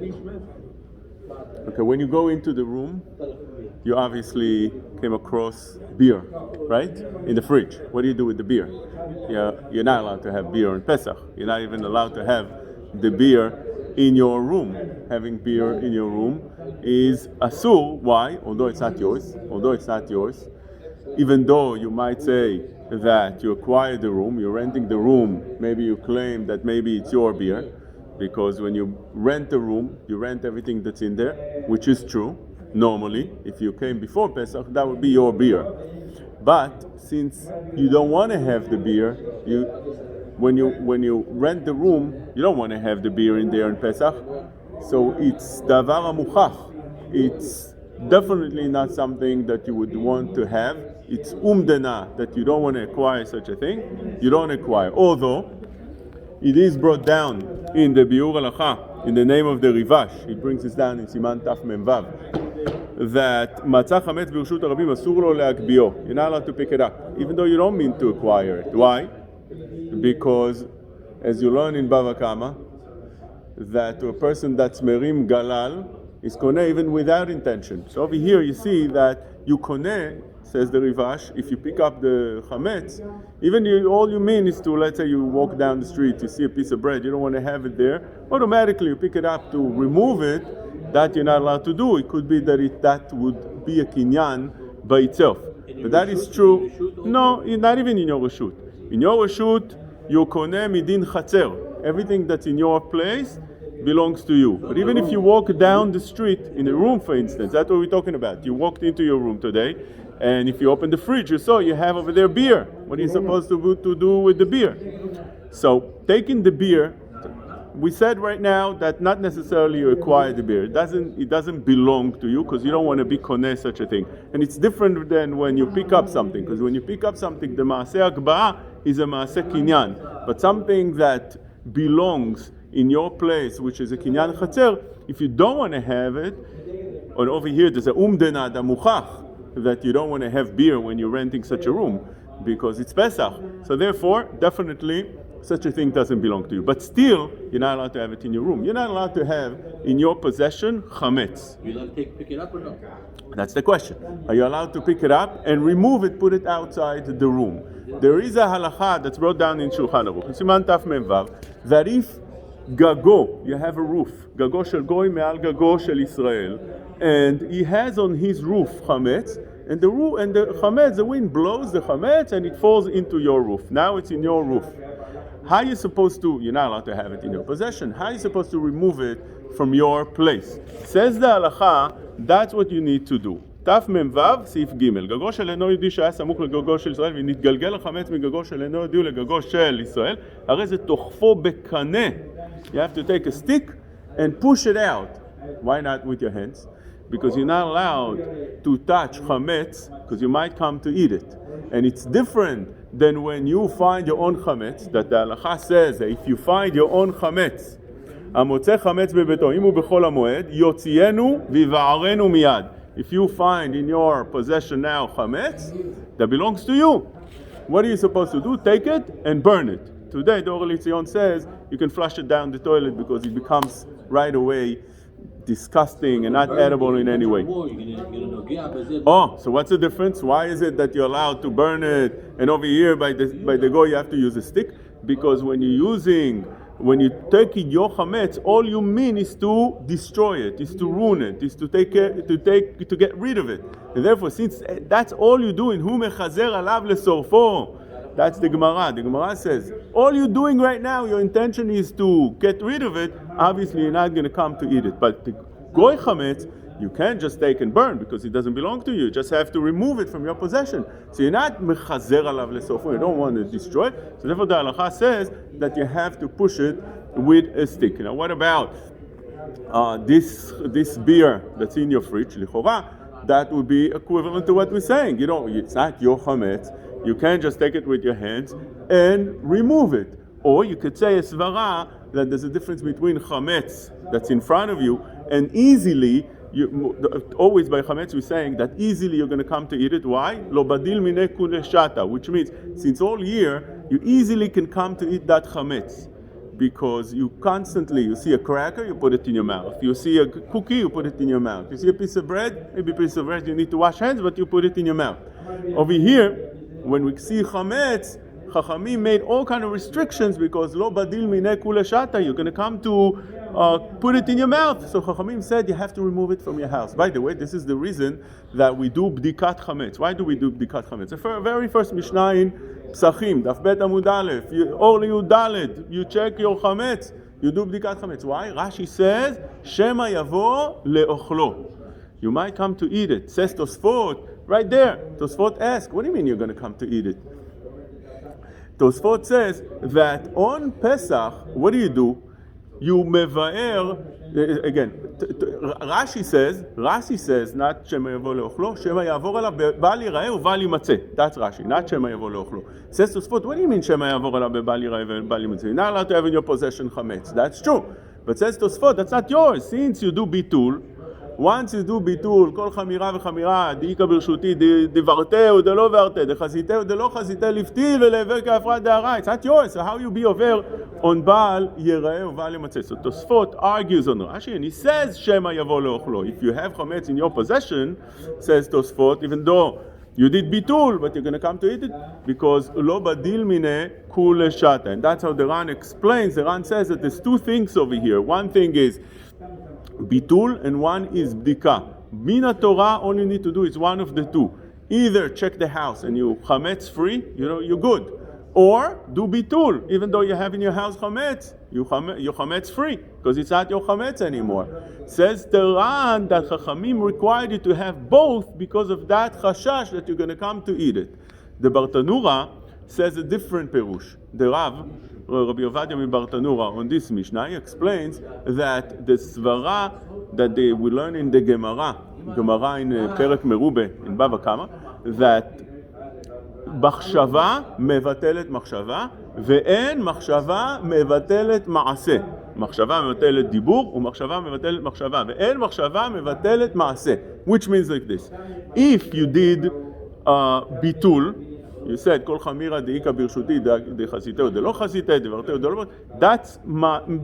Okay, when you go into the room, you obviously came across beer, right? In the fridge. What do you do with the beer? You're not allowed to have beer on Pesach. You're not even allowed to have the beer in your room. Having beer in your room is asur. Why? Although it's not yours. Even though you might say that you acquired the room, you're renting the room, maybe you claim that maybe it's your beer, because when you rent a room, you rent everything that's in there, which is true. Normally, if you came before Pesach, that would be your beer. But since you don't want to have the beer, when you rent the room, you don't want to have the beer in there in Pesach. So it's davar muchach. It's definitely not something that you would want to have. It's umdena, that you don't want to acquire such a thing. You don't acquire. Although it is brought down in the Biur Halacha, in the name of the Rivash. He brings this down in Siman Taf Memvav, that Matzah Chametz B'Reshut Harabim Asur Lo Le'akbio. You're not allowed to pick it up, even though you don't mean to acquire it. Why? Because, as you learn in Bava Kama, that a person that's merim galal is koneh even without intention. So over here you see that you koneh, says the Rivash, if you pick up the chametz, even all you mean is to, let's say you walk down the street, you see a piece of bread, you don't want to have it there, automatically you pick it up to remove it, that you're not allowed to do. It could be that that would be a kinyan by itself. But that is true. No, not even in your reshut. In your reshut, you koneh midin chatzer. Everything that's in your place belongs to you. But even if you walk down the street, in a room for instance, that's what we're talking about. You walked into your room today, and if you open the fridge, you saw you have over there beer. What are you supposed to do with the beer? So, taking the beer, we said right now that not necessarily you acquire the beer. It doesn't belong to you, because you don't want to be koneh such a thing. And it's different than when you pick up something, because when you pick up something, the maaseh akba'ah is a maaseh kinyan. But something that belongs in your place, which is a kinyan chatzer, if you don't want to have it, or over here there's a umdena da muchach, that you don't want to have beer when you're renting such a room, because it's Pesach. So therefore, definitely, such a thing doesn't belong to you. But still, you're not allowed to have it in your room. You're not allowed to have in your possession chametz. You allowed to pick it up or no? That's the question. Are you allowed to pick it up and remove it, put it outside the room? There is a halacha that's brought down in Shulchan Aruch, in Siman Taf Memvav, that if gago, you have a roof, gago shel goy me'al gago shel Israel, and he has on his roof chametz, and the chametz, the wind blows the chametz and it falls into your roof. Now it's in your roof. How are you supposed to? You're not allowed to have it in your possession. How are you supposed to remove it from your place? Says the halacha, that's what you need to do. תף מ"ו, סעיף ג' גגו של אינו יהודי שהיה סמוך לגגו של ישראל ונתגלגל החמץ מגגו של אינו יהודי לגגו של ישראל, הרי זה תוכפו בקנה. You have to take a stick and push it out. Why not with your hands? Because you're not allowed to touch chametz, because you might come to eat it. And it's different than when you find your own chametz, that the halacha says that if you find your own chametz, המוצא חמץ בביתו, אם הוא בחול המועד, יוציאנו ויבערנו מיד. If you find in your possession now chametz that belongs to you, what are you supposed to do? Take it and burn it. Today, the Orel Tzion says you can flush it down the toilet because it becomes right away disgusting and not edible in any way. Oh, so what's the difference? Why is it that you're allowed to burn it, and over here by the go you have to use a stick? Because when you take your chametz, all you mean is to destroy it, is to ruin it, is to get rid of it. And therefore, since that's all you do in hu mechazer alav lesorfo, that's the Gemara. The Gemara says, all you're doing right now, your intention is to get rid of it. Obviously, you're not going to come to eat it. But the goy chametz, you can't just take and burn because it doesn't belong to you. You just have to remove it from your possession. So you're not mechazer alav lesorfo. You don't want to destroy it. So therefore, the halacha says that you have to push it with a stick. Now, what about this beer that's in your fridge, lichora? That would be equivalent to what we're saying. It's not your chametz. You can't just take it with your hands and remove it. Or you could say a svara that there's a difference between chametz that's in front of you and easily. Always by chametz we're saying that easily you're going to come to eat it. Why? Lo badil minei kulei shata, which means since all year you easily can come to eat that chametz. Because you see a cracker, you put it in your mouth. You see a cookie, you put it in your mouth. You see a piece of bread, maybe a piece of bread you need to wash hands, but you put it in your mouth. Over here, when we see chametz, Chachamim made all kind of restrictions because lo badil mineh kule shata. You're going to come to put it in your mouth. So Chachamim said you have to remove it from your house. By the way, this is the reason that we do bdikat chametz. Why do we do bdikat chametz? The very first Mishnah in Psachim, Daf Bet Amud Aleph, or Yud Daled, you check your chametz. You do bdikat chametz. Why? Rashi says shema yavo leochlo. You might come to eat it. Says Tosfot right there. Tosfot asks, what do you mean you're going to come to eat it? Tosfot says that on Pesach, what do? You mevaer, again, Rashi says, not Shema Yavo Leochlo, Shema Yavor Alav Bal Yira'eh Uval Yimatzeh. That's Rashi, not Shema Yavo Leochlo. Says Tosfot, what do you mean Shema Yavor Alav Bal Yira'eh Bal Yimatzeh? You're not allowed to have in your possession chametz. That's true. But says Tosfot, that's not yours. Since you do bitul, once you do bitul, כל חמירה וחמירה, דאיקה ברשותי, דברתה או דלא ורתה, דחזיתה או דלא חזיתה לפתי ולעבר כאפרת דהרה. It's not yours. So how you be over on בעל יראה ובעל ימצא? So Tosfot argues on Rashi and he says, שמא יבוא לאוכלו. If you have chametz in your possession, says Tosfot, even though you did bitul, but you're going to come to eat it because lo badil mine kule shata. And that's how the Ran explains. The Ran says that there's two things over here. One thing is bitul and one is bdika. Mina Torah, all you need to do is one of the two. Either check the house and you chametz free, you're good. Or do bitul, even though you have in your house chametz, you chametz free, because it's not your chametz anymore. Says the Ran that Chachamim required you to have both because of that chashash that you're going to come to eat it. The Bartanura says a different perush. The Rabbi Ovadia mi Bartanura, on this Mishnah, he explains that the svara that we learn in the Gemara in Perek Merube, in Bava Kama, that מחשבה מבטלת מחשבה, ואין מחשבה מבטלת מעשה. מחשבה מבטלת דיבור, ומחשבה מבטלת מחשבה, ואין מחשבה מבטלת מעשה. Which means like this. If you did ביטול, you said, כל חמירה דאיקה ברשותי, דחזיתהו דלא חזיתהו, דברתהו דלא, that's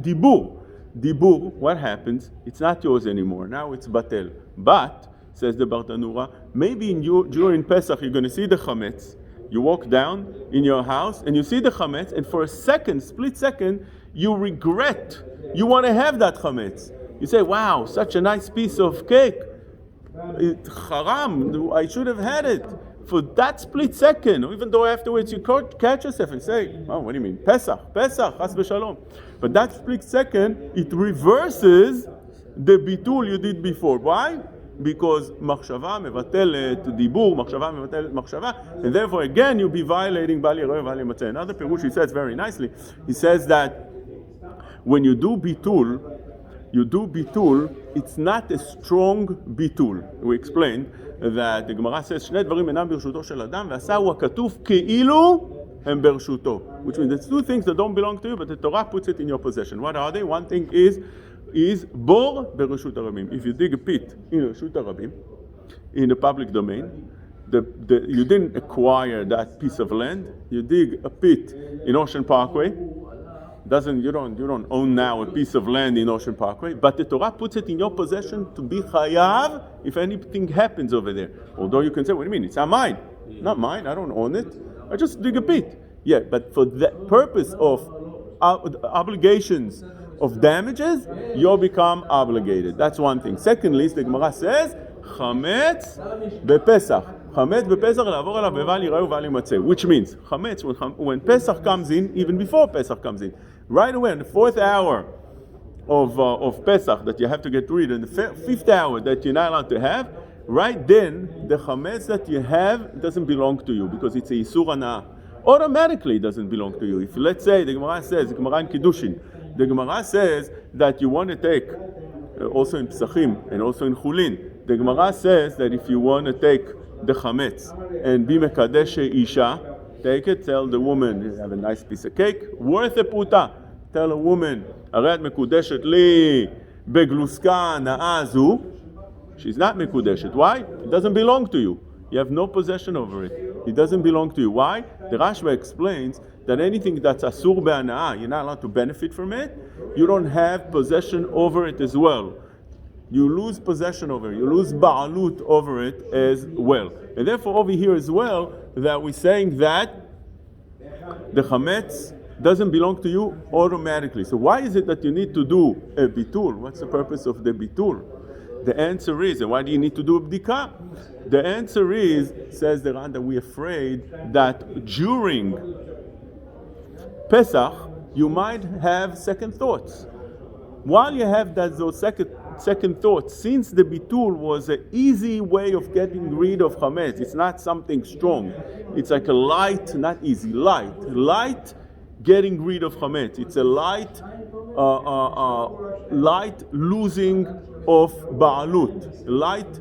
דיבור. דיבור, what happens? It's not yours anymore. Now it's batel. But, says the Bartanura, maybe during Pesach you're going to see the chametz. You walk down in your house and you see the chametz, and for a second, split second, you regret. You want to have that chametz. You say, wow, such a nice piece of cake. Haram, I should have had it. For that split second, or even though afterwards you catch yourself and say, oh, what do you mean? Pesach, chas v'shalom. But that split second, it reverses the bitul you did before. Why? Because machshava mevatelet dibur, machshava mevatelet machshava, and therefore again you'll be violating bal yireh v'al yimatzeh. Another perush he says very nicely. He says that when you do bitul, it's not a strong bitul. We explained that the Gemara says שני דברים אינם ברשותו של אדם ועשהו הכתוב כאילו הם ברשותו, which means there's two things that don't belong to you, but the Torah puts it in your possession. What are they? One thing is בור ברשות הרבים. If you dig a pit in רשות הרבים, in the public domain, you didn't acquire that piece of land. You dig a pit in Ocean Parkway. You don't own now a piece of land in Ocean Parkway, but the Torah puts it in your possession to be chayav if anything happens over there. Although you can say, what do you mean? It's not mine. Not mine. I don't own it. I just dig a pit. Yeah, but for the purpose of obligations of damages, you'll become obligated. That's one thing. Secondly, the Gemara says, chametz bepesach. Chametz bepesach לעבור עליו בבל יראה ובל ימצא. Which means, chametz, when Pesach comes in, even before Pesach comes in, right away, in the 4th hour of Pesach that you have to get rid, and the 5th hour that you're not allowed to have, right then, the chametz that you have doesn't belong to you because it's a Yisur Hana'ah. Automatically it doesn't belong to you. If let's say, the Gemara says, the Gemara in Kiddushin, the Gemara says that you want to take, also in Pesachim and also in Chulin, the Gemara says that if you want to take the chametz and be mekadesh isha, take it, tell the woman, you have a nice piece of cake, worth a puta. Tell a woman, הרי את מקודשת לי בגלוסקה הנאה זו. She's not מקודשת. Why? It doesn't belong to you. You have no possession over it. It doesn't belong to you. Why? The Rashba explains that anything that's asur be'ana'ah, you're not allowed to benefit from it, you don't have possession over it as well. You lose possession over it, you lose ba'alut over it as well. And therefore over here as well, that we're saying that the chametz doesn't belong to you automatically. So why is it that you need to do a bitul? What's the purpose of the bitul? The answer is, and why do you need to do a bdika? The answer is, says the Ran, that we're afraid that during Pesach, you might have second thoughts. While you have those second thoughts, since the bitul was an easy way of getting rid of chametz, it's not something strong. It's like a light, not easy, light getting rid of chametz. It's a light losing of ba'alut, light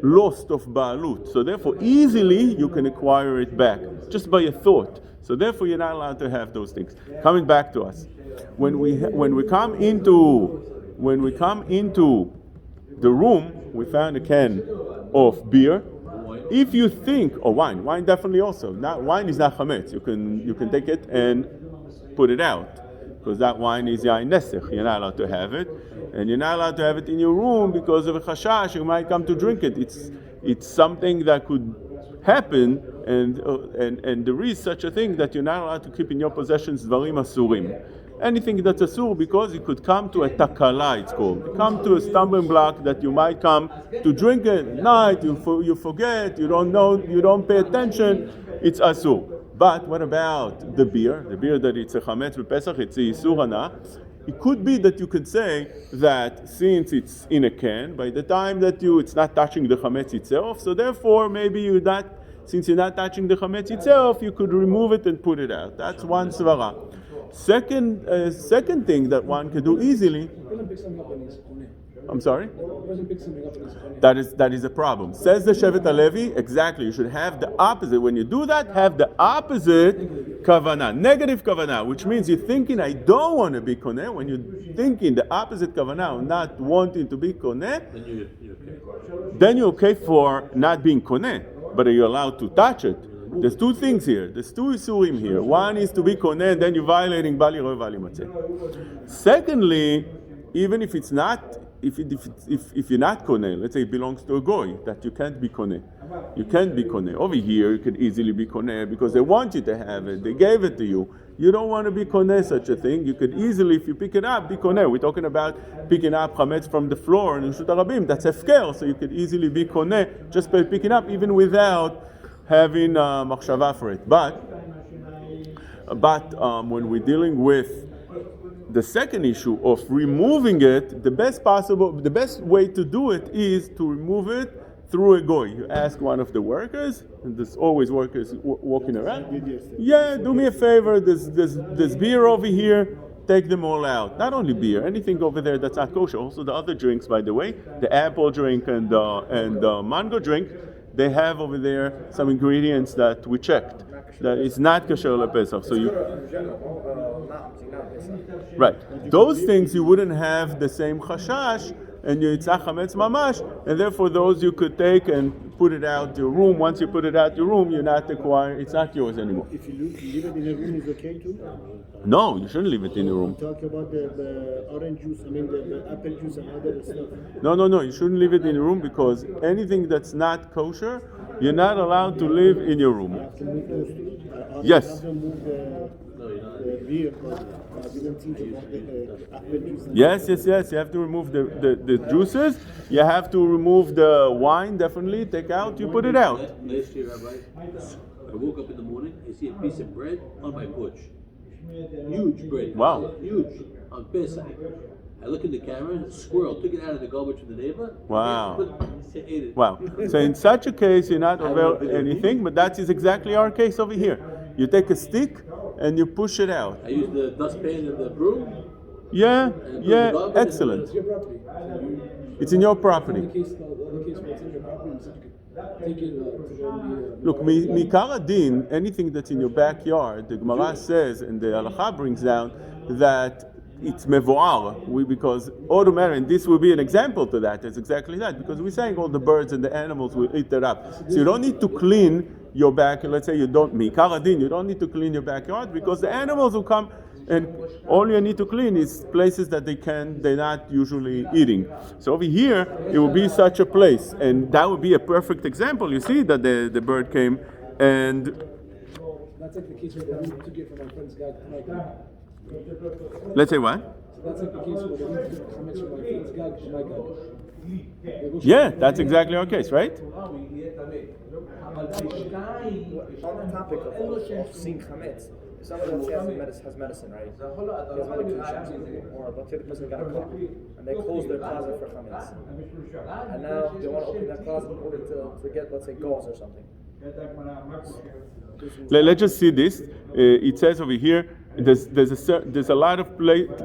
lost of ba'alut. So therefore, easily you can acquire it back just by a thought. So therefore, you're not allowed to have those things. Coming back to us, when we come into the room, we found a can of beer. If you think, or wine definitely also. Wine is not chametz. You can take it and put it out, because that wine is yain nesech. You're not allowed to have it, and you're not allowed to have it in your room because of a chashash. You might come to drink it. It's something that could happen, and there is such a thing that you're not allowed to keep in your possessions dvarim asurim. Anything that's asur, because you could come to a takala, it's called. You come to a stumbling block that you might come to drink it at night. You forget. You don't know. You don't pay attention. It's asur. But what about the beer? The beer that it's a chametz b'Pesach, it's a yisur hana. It could be that you could say that since it's in a can, by the time that it's not touching the chametz itself, so therefore maybe since you're not touching the chametz itself, you could remove it and put it out. That's one svara. Second thing that one can do easily. I'm sorry? That is a problem. Says the Shevet HaLevi, exactly. You should have the opposite. When you do that, have the opposite kavanah, negative kavanah, which means you're thinking, I don't want to be koneh. When you're thinking the opposite kavanah, not wanting to be koneh, then you're okay for not being koneh, but are you allowed to touch it? There's two things here. There's two isurim here. One is to be koneh, then you're violating bali roy vali matzeh. Secondly, even if it's not, if you're not koneh, let's say it belongs to a goy, that you can't be koneh. You can't be koneh. Over here, you could easily be koneh because they want you to have it. They gave it to you. You don't want to be koneh such a thing. You could easily, if you pick it up, be koneh. We're talking about picking up chametz from the floor in Reshut HaRabim. That's hefker. So you could easily be koneh just by picking up, even without having machshava for it. But when we're dealing with the second issue of removing it, the best way to do it is to remove it through a goy. You ask one of the workers, and there's always workers walking around. Yeah, do me a favor. There's beer over here. Take them all out. Not only beer, anything over there that's not kosher. Also the other drinks, by the way, the apple drink and the mango drink. They have over there some ingredients that we checked that is not kosher lePesach. So right, those things you wouldn't have the same chashash, and it's not chametz mamash, and therefore those you could take and put it out your room. Once you put it out your room, you're not acquiring. It's not yours anymore. If you leave it in a room, is okay too? No, you shouldn't leave it in your room. Talk about the orange juice. The apple juice and other stuff. No. You shouldn't leave it in your room because anything that's not kosher, you're not allowed to leave in your room. You have to move those two. Yes. Yes. You have to remove the juices. You have to remove the wine, definitely. Take out, you put it out. Last year, Rabbi, I woke up in the morning, I see a piece of bread on my porch. Huge bread. Wow. Huge. On Pesach. I look in the camera, a squirrel took it out of the garbage from the neighbor. Wow. Ate it. Wow. So in such a case, you're not over anything, but that is exactly our case over here. You take a stick and you push it out. I use the dustpan and the broom. Yeah, excellent. It's in your property. Look, mikara din, anything that's in your backyard, the Gemara says, and the Halacha brings down that it's mevoar, because automatically, and this will be an example to that. It's exactly that, because we're saying all the birds and the animals will eat that up. So you don't need to clean your back. Let's say you don't you don't need to clean your backyard because the animals will come, and all you need to clean is places that they're not usually eating. So over here, it will be such a place, and that would be a perfect example. You see that the bird came, and That's like the case where they need to get from my friend's gag to my gag. let's say what? So that's like the case where they need to get from my friend's gag to my gag. Yeah, that's exactly our case, right? On the topic of seeing chametz, if somebody has medicine, right? He has medication, or let's say the person got a car, and they close their closet for chametz, and now they want to open that closet in order to get, let's say, gauze or something. Let's just see this. It says over here, there's a lot of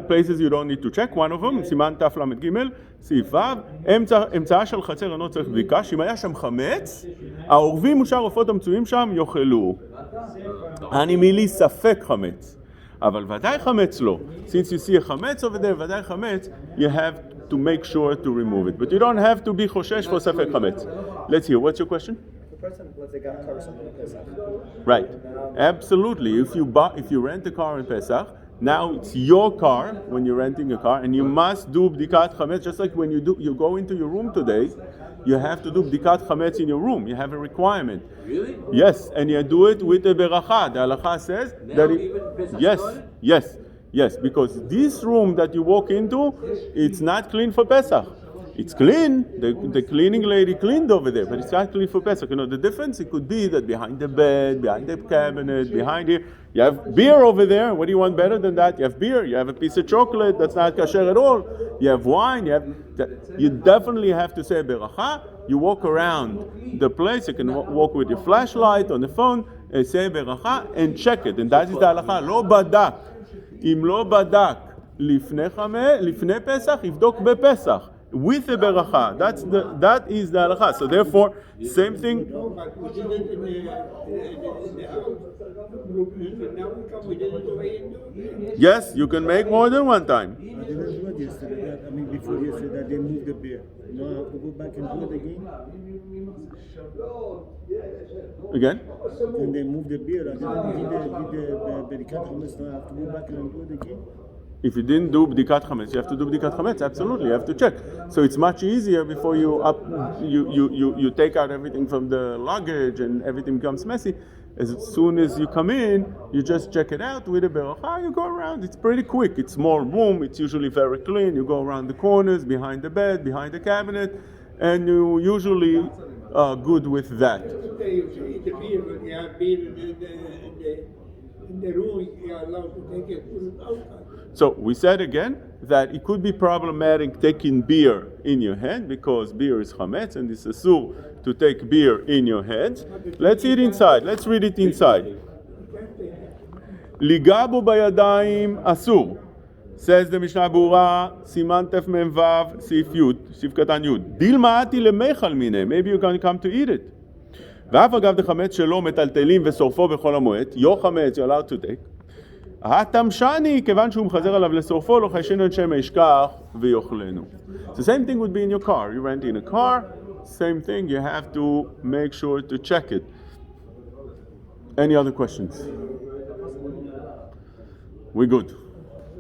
places you don't need to check. One of them, סימן תל"ג, סעיף ו', אמצעה של חצר אינו צריך בדיקה, שאם היה שם חמץ, העורבים ושאר העופות המצויים שם יאכלו. אני מילי ספק חמץ, אבל ודאי חמץ לא. Since you see a חמץ over there, ודאי חמץ, you have to make sure to remove it. But you don't have to be חושש for ספק חמץ. Let's hear, what's your question? The person, let's say, got a car or something in Pesach. Right, absolutely. If you rent a car in Pesach, now it's your car when you're renting a car, and you must do bdikat chametz. Just like when you go into your room today, you have to do bdikat chametz in your room. You have a requirement. Really? Yes, and you do it with a beracha. The halacha says that yes, because this room that you walk into, it's not clean for Pesach. It's clean. The cleaning lady cleaned over there, but it's not clean for Pesach. You know the difference? It could be that behind the bed, behind the cabinet, behind here, you have beer over there. What do you want better than that? You have beer. You have a piece of chocolate that's not kosher at all. You have wine. You definitely have to say beracha. You walk around the place. You can walk with your flashlight on the phone and say beracha and check it. And that is the halacha. Lo badak. Im lo badak לפני פסח, יבדוק בפסח. With the beracha, that is the halacha. So therefore, same thing. Yes, you can make more than one time. I didn't do it yesterday. Before yesterday, that they moved the beer. Now I have to go back and do it again. Again? When they moved the beer, I didn't do the berikat hummus. Now I have to go back and do it again. If you didn't do bdikat chametz, you have to do bdikat chametz. Absolutely, you have to check. So it's much easier before you take out everything from the luggage and everything becomes messy. As soon as you come in, you just check it out with a beracha. You go around. It's pretty quick. It's small room. It's usually very clean. You go around the corners, behind the bed, behind the cabinet, and you usually good with that. The beer, when you have beer in the room, you are allowed to take it outside. So we said again that it could be problematic taking beer in your hand because beer is chametz and it's asur to take beer in your hands. Let's eat inside. Let's read it inside. Ligabo bayadayim asur. Says the Mishnah Berurah, Siman Tef Mem Vav, Sif Yud, Sif Katan Yud. Dilmaati lemechal mine. Maybe you can come to eat it. ואף אגב דחמץ שלו מטלטלים ושורפו בכל המועד, יו חמץ, you're allowed to take. התמשני, כיוון שהוא מחזר עליו לשורפו, לא חיישנו את שם ישכח ויאכלנו. The same thing would be in your car. You rent in a car, same thing, you have to make sure to check it. Any other questions? We're good.